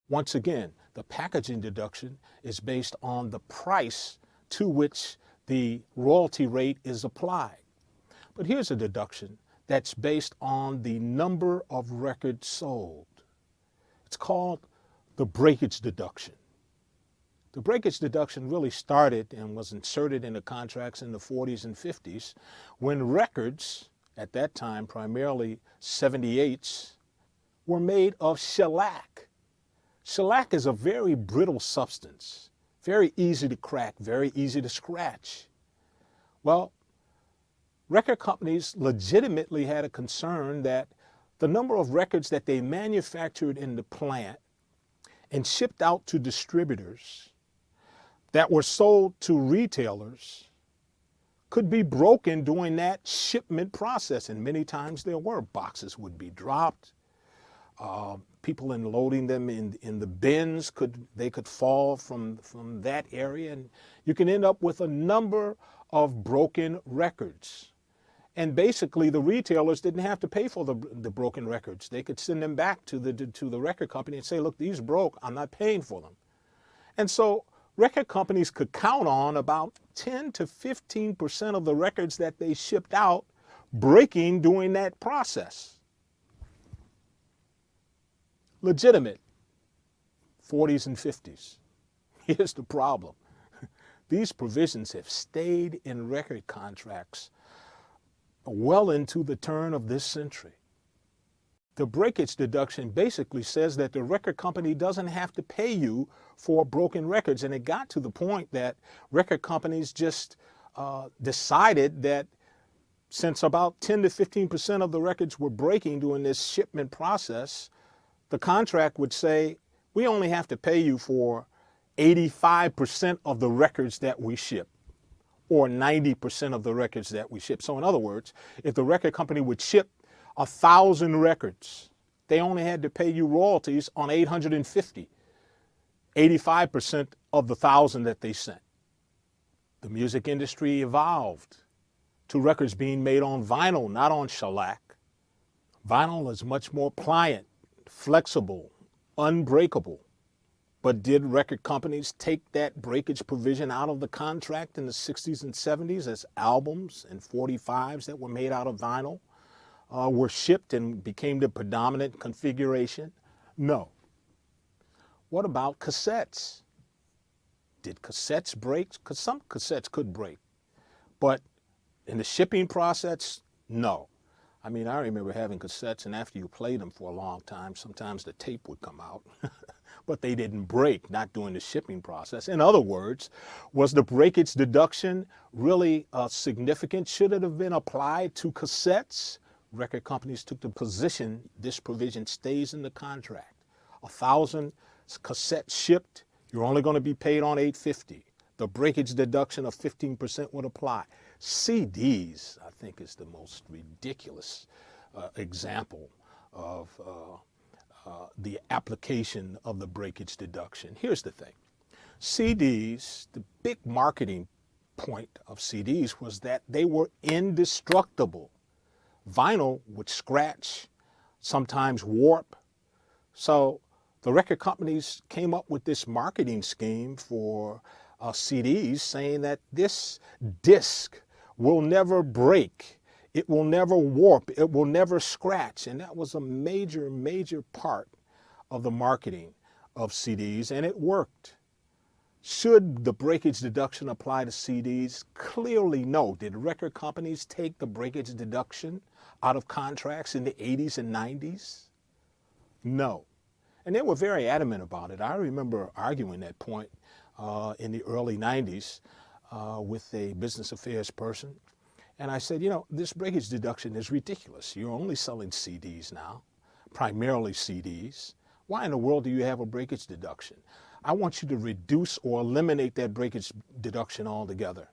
Once again, the packaging deduction is based on the price to which the royalty rate is applied. But here's a deduction that's based on the number of records sold. It's called the breakage deduction. The breakage deduction really started and was inserted into contracts in the 40s and 50s when records, at that time primarily 78s, were made of shellac. Shellac is a very brittle substance, very easy to crack, very easy to scratch. Well, record companies legitimately had a concern that the number of records that they manufactured in the plant and shipped out to distributors that were sold to retailers could be broken during that shipment process. And many times there were. Boxes would be dropped. People in loading them in the bins could fall from that area, and you can end up with a number of broken records. And basically, the retailers didn't have to pay for the broken records. They could send them back to the record company and say, look, these broke, I'm not paying for them. And so record companies could count on about 10 to 15% of the records that they shipped out breaking during that process. Legitimate 40s and 50s. Here's the problem. These provisions have stayed in record contracts well into the turn of this century. The breakage deduction basically says that the record company doesn't have to pay you for broken records. And it got to the point that record companies just decided that since about 10 to 15% of the records were breaking during this shipment process, the contract would say, we only have to pay you for 85% of the records that we ship, or 90% of the records that we ship. So in other words, if the record company would ship 1,000 records, they only had to pay you royalties on 850, 85% of the 1,000 that they sent. The music industry evolved to records being made on vinyl, not on shellac. Vinyl is much more pliant, flexible, unbreakable. But did record companies take that breakage provision out of the contract in the 60s and 70s as albums and 45s that were made out of vinyl were shipped and became the predominant configuration? No. What about cassettes? Did cassettes break? Because some cassettes could break. But in the shipping process, no. I mean, I remember having cassettes, and after you played them for a long time, sometimes the tape would come out. But they didn't break, not during the shipping process. In other words, was the breakage deduction really significant? Should it have been applied to cassettes? Record companies took the position this provision stays in the contract. 1,000 cassettes shipped, you're only going to be paid on 850. The breakage deduction of 15% would apply. CDs, I think, is the most ridiculous example of the application of the breakage deduction. Here's the thing. CDs, the big marketing point of CDs was that they were indestructible. Vinyl would scratch, sometimes warp. So the record companies came up with this marketing scheme for CDs saying that this disc will never break. It will never warp. It will never scratch. And that was a major, major part of the marketing of CDs, and it worked. Should the breakage deduction apply to CDs? Clearly no. Did record companies take the breakage deduction out of contracts in the 80s and 90s? No. And they were very adamant about it. I remember arguing that point in the early 90s with a business affairs person. And I said, you know, this breakage deduction is ridiculous. You're only selling CDs now, primarily CDs. Why in the world do you have a breakage deduction? I want you to reduce or eliminate that breakage deduction altogether.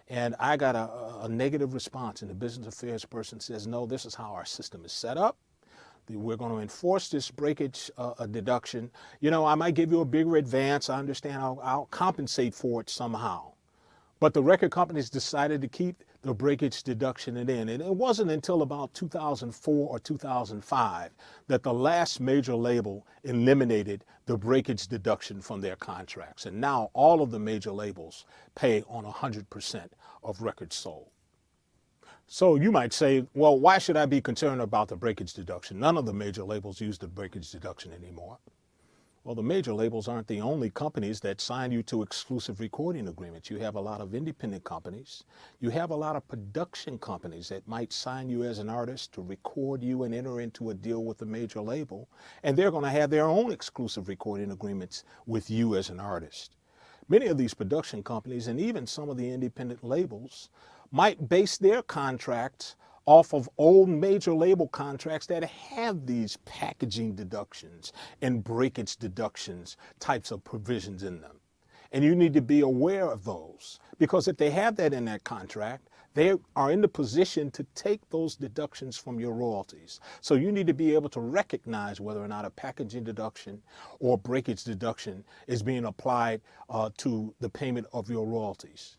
And I got a negative response, and the business affairs person says, no, this is how our system is set up. We're going to enforce this breakage deduction. You know, I might give you a bigger advance. I understand I'll compensate for it somehow. But the record companies decided to keep the breakage deduction in. And it wasn't until about 2004 or 2005 that the last major label eliminated the breakage deduction from their contracts. And now all of the major labels pay on 100% of records sold. So you might say, well, why should I be concerned about the breakage deduction? None of the major labels use the breakage deduction anymore. Well, the major labels aren't the only companies that sign you to exclusive recording agreements. You have a lot of independent companies. You have a lot of production companies that might sign you as an artist to record you and enter into a deal with a major label. And they're going to have their own exclusive recording agreements with you as an artist. Many of these production companies and even some of the independent labels might base their contracts off of old major label contracts that have these packaging deductions and breakage deductions types of provisions in them. And you need to be aware of those, because if they have that in that contract, they are in the position to take those deductions from your royalties. So you need to be able to recognize whether or not a packaging deduction or breakage deduction is being applied to the payment of your royalties.